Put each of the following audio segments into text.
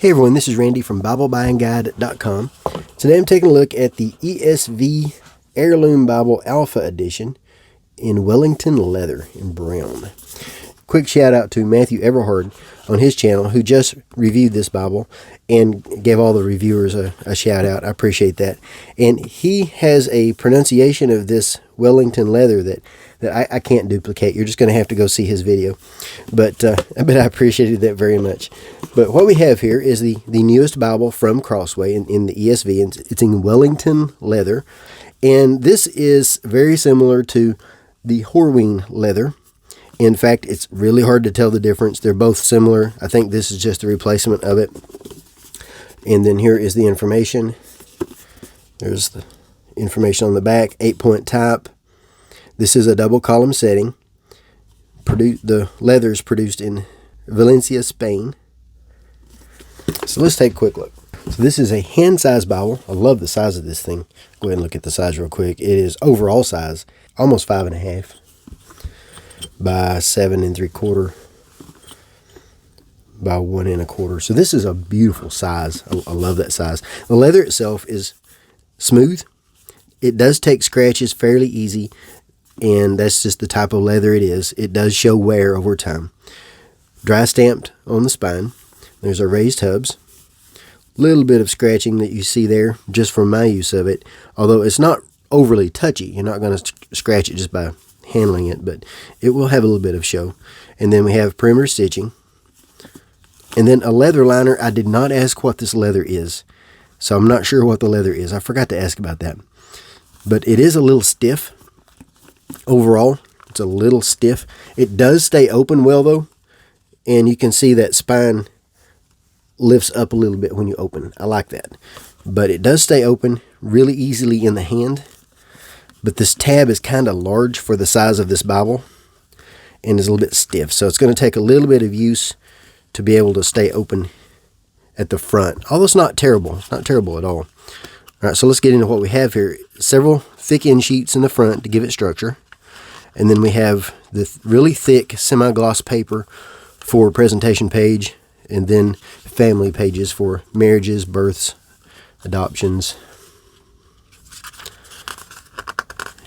Hey everyone, this is Randy from BibleBuyingGuide.com. Today I'm taking a look at the ESV Heirloom Bible Alpha Edition in Wellington leather in brown. Quick shout out to Matthew Everhard on his channel who just reviewed this Bible and gave all the reviewers a shout out. I appreciate that. And he has a pronunciation of this Wellington leather that I can't duplicate. You're just going to have to go see his video. But I appreciated that very much. But what we have here is the newest Bible from Crossway in the ESV. And it's in Wellington leather. And this is very similar to the Horween leather. In fact, it's really hard to tell the difference. They're both similar. I think this is just a replacement of it. And then here is the information. There's the information on the back. 8-point type. This is a double column setting. The leather is produced in Valencia, Spain. So let's take a quick look. So this is a hand-sized Bible. I love the size of this thing. Go ahead and look at the size real quick. It is overall size, almost 5.5 by 7 3/4 by 1 1/4. So this is a beautiful size. I love that size. The leather itself is smooth. It does take scratches fairly easy, and that's just the type of leather it is. It does show wear over time. Dry stamped on the spine. There's our raised hubs. Little bit of scratching that you see there just from my use of it, although it's not overly touchy. You're not going to scratch it just by handling it, but it will have a little bit of show. And then we have perimeter stitching, and then a leather liner. I did not ask what this leather is, so I'm not sure what the leather is. I forgot to ask about that, but it is a little stiff. Overall, it's a little stiff. It does stay open well though, and you can see that spine lifts up a little bit when you open. I like that, but it does stay open really easily in the hand. But this tab is kind of large for the size of this Bible and is a little bit stiff, so it's going to take a little bit of use to be able to stay open at the front, although it's not terrible. It's not terrible at all. All right, so let's get into what we have here. Several thick end sheets in the front to give it structure. And then we have the really thick semi-gloss paper for presentation page, and then family pages for marriages, births, adoptions,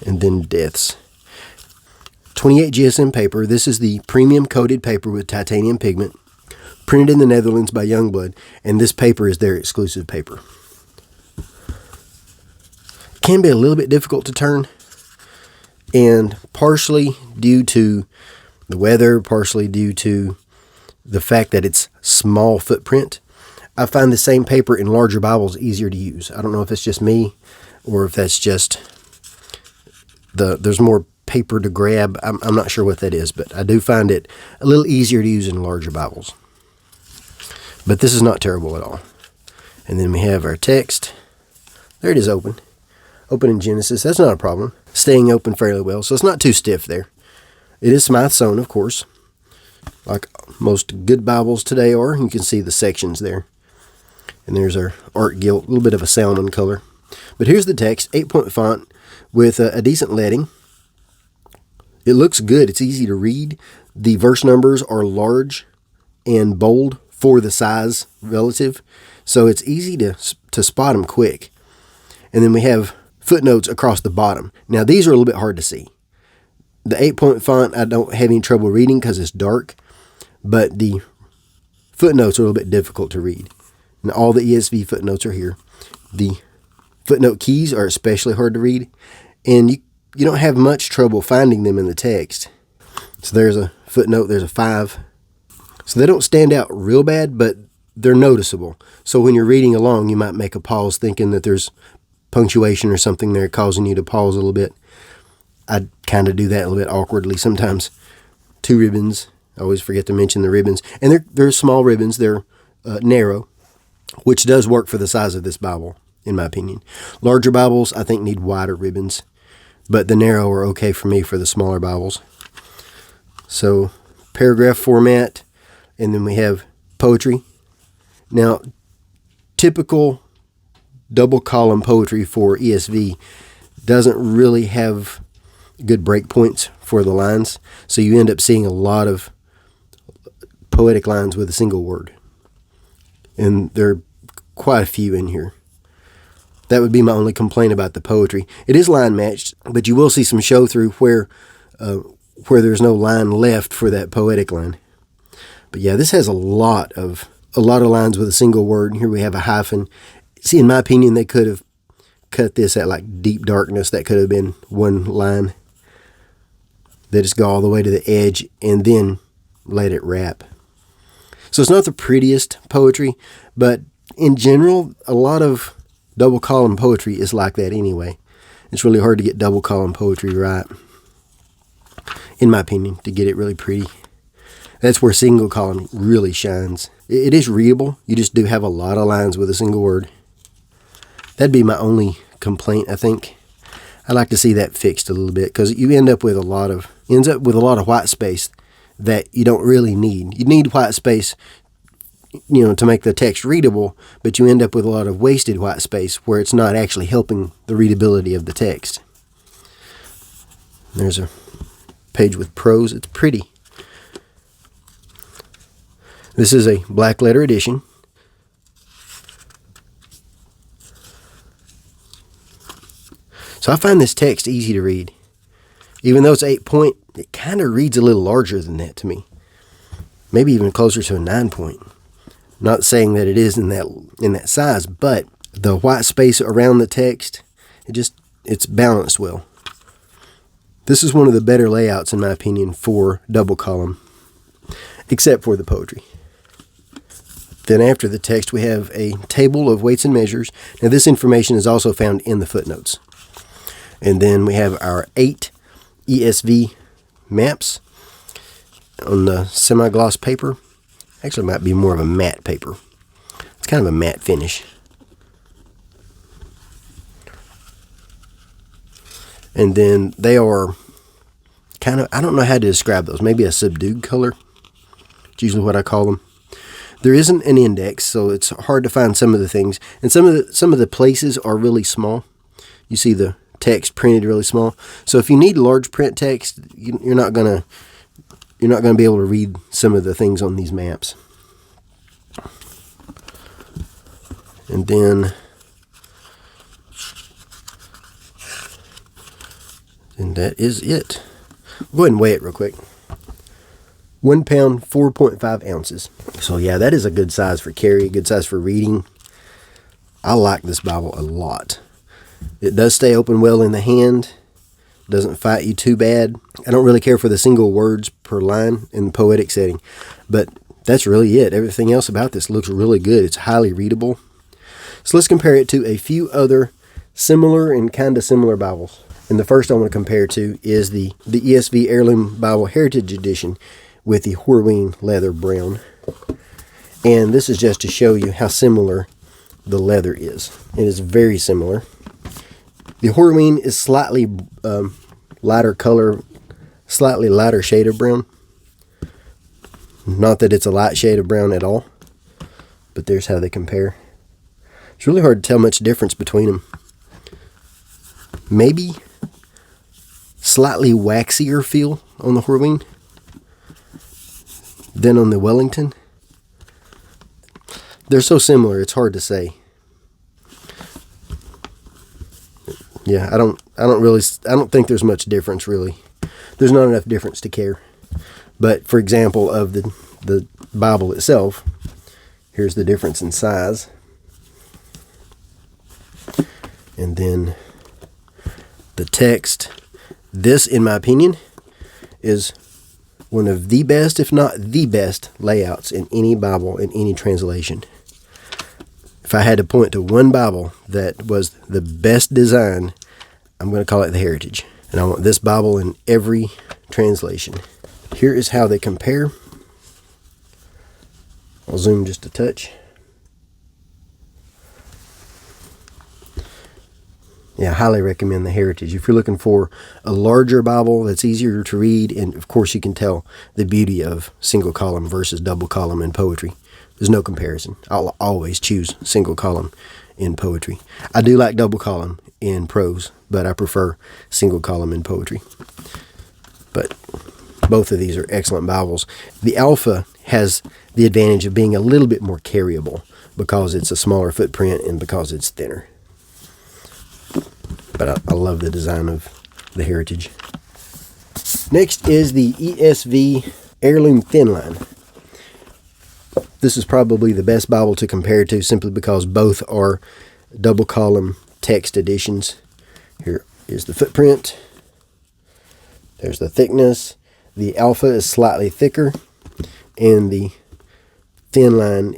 and then deaths. 28 GSM paper. This is the premium coated paper with titanium pigment, printed in the Netherlands by Jongbloed, and this paper is their exclusive paper. It can be a little bit difficult to turn, and partially due to the weather, partially due to the fact that it's small footprint, I find the same paper in larger Bibles easier to use. I don't know if it's just me or if that's just there's more paper to grab. I'm not sure what that is, but I do find it a little easier to use in larger Bibles. But this is not terrible at all. And then we have our text. There it is, open in Genesis. That's not a problem. Staying open fairly well, so it's not too stiff there. It is Smythe sewn, of course, like most good Bibles today are. You can see the sections there. And there's our art gilt, a little bit of a salmon color. But here's the text, 8-point font with a decent leading. It looks good. It's easy to read. The verse numbers are large and bold for the size relative, so it's easy to spot them quick. And then we have footnotes across the bottom. Now these are a little bit hard to see. The 8-point font I don't have any trouble reading because it's dark, but the footnotes are a little bit difficult to read. And all the ESV footnotes are here. The footnote keys are especially hard to read, and you don't have much trouble finding them in the text. So there's a footnote, there's a 5. So they don't stand out real bad, but they're noticeable. So when you're reading along, you might make a pause thinking that there's punctuation or something there causing you to pause a little bit. I kind of do that a little bit awkwardly sometimes. 2 ribbons. I always forget to mention the ribbons. And they're small ribbons. They're narrow, which does work for the size of this Bible, in my opinion. Larger Bibles, I think, need wider ribbons, but the narrow are okay for me for the smaller Bibles. So, paragraph format, and then we have poetry. Now, typical double column poetry for ESV doesn't really have good breakpoints for the lines, so you end up seeing a lot of poetic lines with a single word. and there are quite a few in here. That would be my only complaint about the poetry. It is line matched, but you will see some show through where there's no line left for that poetic line. But yeah, this has a lot of lines with a single word. Here we have a hyphen. See, in my opinion, they could have cut this at like deep darkness. That could have been one line. They just go all the way to the edge and then let it wrap. So it's not the prettiest poetry, but in general, a lot of double column poetry is like that anyway. It's really hard to get double column poetry right, in my opinion, to get it really pretty. That's where single column really shines. It is readable. You just do have a lot of lines with a single word. That'd be my only complaint, I think. I'd like to see that fixed a little bit, because you end up with a lot of white space that you don't really need. You need white space, to make the text readable, but you end up with a lot of wasted white space where it's not actually helping the readability of the text. There's a page with prose. It's pretty. This is a black letter edition. So I find this text easy to read. Even though it's 8-point, it kind of reads a little larger than that to me. Maybe even closer to a 9-point. Not saying that it is in that size, but the white space around the text, it's balanced well. This is one of the better layouts, in my opinion, for double column, except for the poetry. Then after the text, we have a table of weights and measures. Now this information is also found in the footnotes. And then we have our 8 ESV maps on the semi-gloss paper. Actually, it might be more of a matte paper. It's kind of a matte finish. And then they are kind of, I don't know how to describe those. Maybe a subdued color. It's usually what I call them. There isn't an index, so it's hard to find some of the things. And some of the places are really small. You see the text printed really small. So if you need large print text, you're not gonna be able to read some of the things on these maps. And that is it. Go ahead and weigh it real quick. 1 pound, 4.5 ounces. So yeah, that is a good size for carry, a good size for reading. I like this Bible a lot. It does stay open well in the hand. Doesn't fight you too bad. I don't really care for the single words per line in the poetic setting, but that's really it. Everything else about this looks really good. It's highly readable. So let's compare it to a few other similar and kind of similar Bibles. And the first I want to compare to is the ESV Heirloom Bible Heritage Edition with the Horween leather brown. And this is just to show you how similar the leather is. It is very similar. The Horween is slightly lighter color, slightly lighter shade of brown. Not that it's a light shade of brown at all, but there's how they compare. It's really hard to tell much difference between them. Maybe slightly waxier feel on the Horween than on the Wellington. They're so similar, it's hard to say. Yeah, I don't think there's much difference really. There's not enough difference to care. But for example, of the Bible itself, here's the difference in size. And then the text. This, in my opinion, is one of the best, if not the best, layouts in any Bible, in any translation. If I had to point to one Bible that was the best design, I'm going to call it the Heritage. And I want this Bible in every translation. Here is how they compare. I'll zoom just a touch. Yeah, I highly recommend the Heritage. If you're looking for a larger Bible that's easier to read, and of course you can tell the beauty of single column versus double column in poetry. There's no comparison. I'll always choose single column in poetry. I do like double column in prose, but I prefer single column in poetry. But both of these are excellent Bibles. The Alpha has the advantage of being a little bit more carryable because it's a smaller footprint and because it's thinner. But I love the design of the Heritage. Next is the ESV Heirloom Thin Line. This is probably the best Bible to compare to, simply because both are double column text editions. Here is the footprint. There's the thickness. The Alpha is slightly thicker, and the Thin Line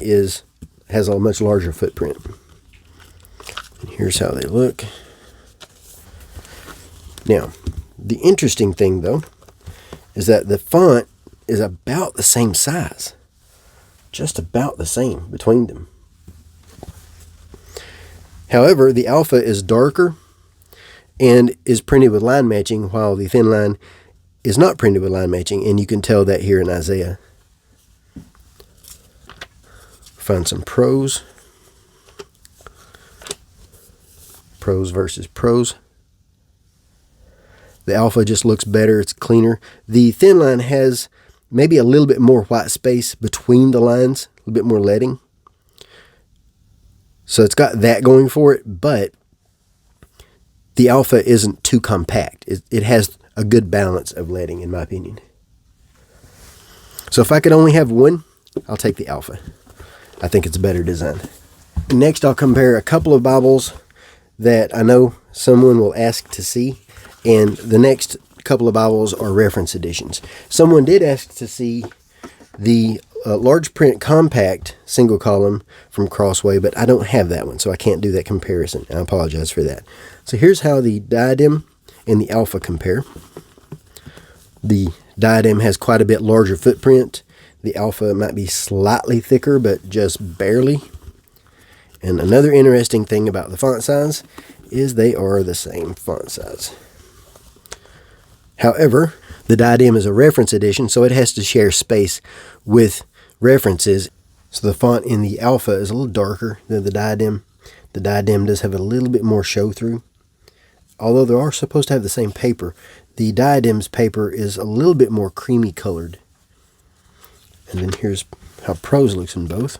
has a much larger footprint. And here's how they look. Now, the interesting thing though is that the font is about the same size. Just about the same between them. However, the Alpha is darker and is printed with line matching, while the Thin Line is not printed with line matching, and you can tell that here in Isaiah. Find some prose. Prose versus prose. The Alpha just looks better, it's cleaner. The Thin Line has maybe a little bit more white space between the lines, a little bit more leading. So it's got that going for it, but the Alpha isn't too compact. It has a good balance of leading, in my opinion. So if I could only have one, I'll take the Alpha. I think it's a better design. Next, I'll compare a couple of Bibles that I know someone will ask to see, and the next couple of Bibles are reference editions. Someone did ask to see the large print compact single column from Crossway, but I don't have that one, so I can't do that comparison. I apologize for that. So here's how the Diadem and the Alpha compare. The Diadem has quite a bit larger footprint. The Alpha might be slightly thicker, but just barely. And another interesting thing about the font size is they are the same font size. However, the Diadem is a reference edition, so it has to share space with references. So the font in the Alpha is a little darker than the Diadem. The Diadem does have a little bit more show-through. Although they are supposed to have the same paper, the Diadem's paper is a little bit more creamy colored. And then here's how prose looks in both.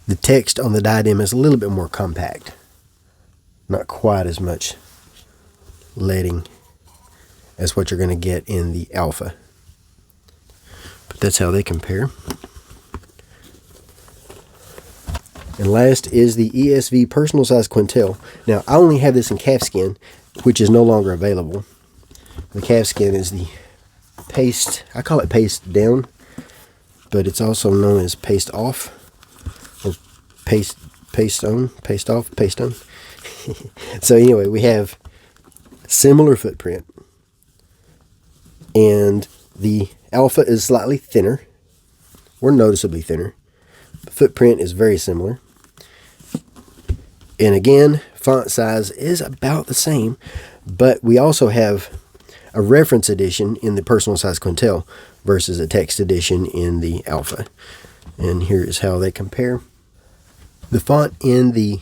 The text on the Diadem is a little bit more compact. Not quite as much leading as what you're going to get in the Alpha. But that's how they compare. And last is the ESV Personal Size Quintel. Now, I only have this in calfskin, which is no longer available. The calfskin is the paste, I call it paste down, but it's also known as paste off, or paste on, paste off, paste on. So anyway, we have similar footprint, and the Alpha is slightly thinner, or noticeably thinner. The footprint is very similar. And again, font size is about the same, but we also have a reference edition in the Personal Size Quintel versus a text edition in the Alpha. And here is how they compare. The font in the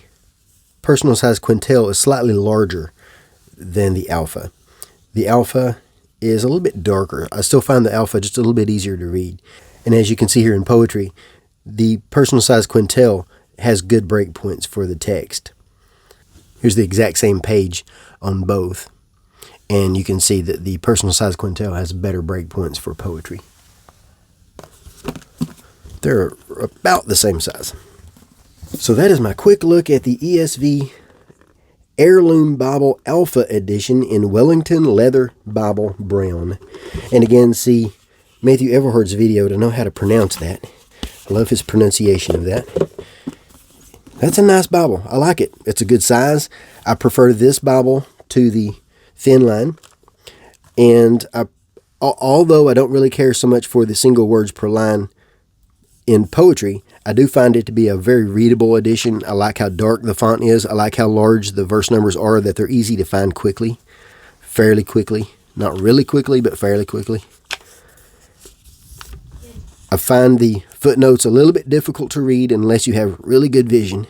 Personal Size Quintel is slightly larger than the Alpha. The Alpha is a little bit darker. I still find the Alpha just a little bit easier to read. And as you can see here in poetry, the Personal Size Quintel has good breakpoints for the text. Here's the exact same page on both. And you can see that the Personal Size Quintel has better breakpoints for poetry. They're about the same size. So that is my quick look at the ESV Heirloom Bible Alpha Edition in Wellington Leather Bible Brown. And again, see Matthew Everhard's video to know how to pronounce that. I love his pronunciation of that. That's a nice Bible. I like it. It's a good size. I prefer this Bible to the Thin Line. And although I don't really care so much for the single words per line in poetry, I do find it to be a very readable edition. I like how dark the font is. I like how large the verse numbers are, that they're easy to find quickly, fairly quickly. Not really quickly, but fairly quickly. I find the footnotes a little bit difficult to read unless you have really good vision.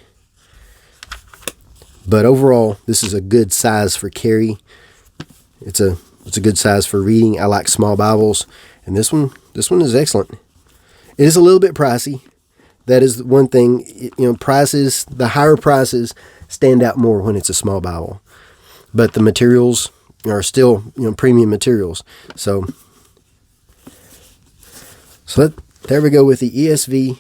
But overall, this is a good size for carry. It's a good size for reading. I like small Bibles, and this one is excellent. It is a little bit pricey. That is one thing. Prices, the higher prices stand out more when it's a small Bible. But the materials are still, premium materials. So there we go with the ESV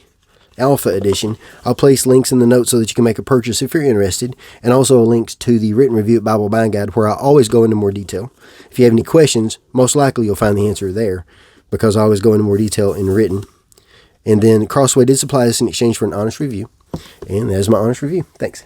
Alpha Edition. I'll place links in the notes so that you can make a purchase if you're interested, and also links to the written review at Bible Bind Guide, where I always go into more detail. If you have any questions, most likely you'll find the answer there, because I always go into more detail in written. And then Crossway did supply this in exchange for an honest review, and that is my honest review. Thanks.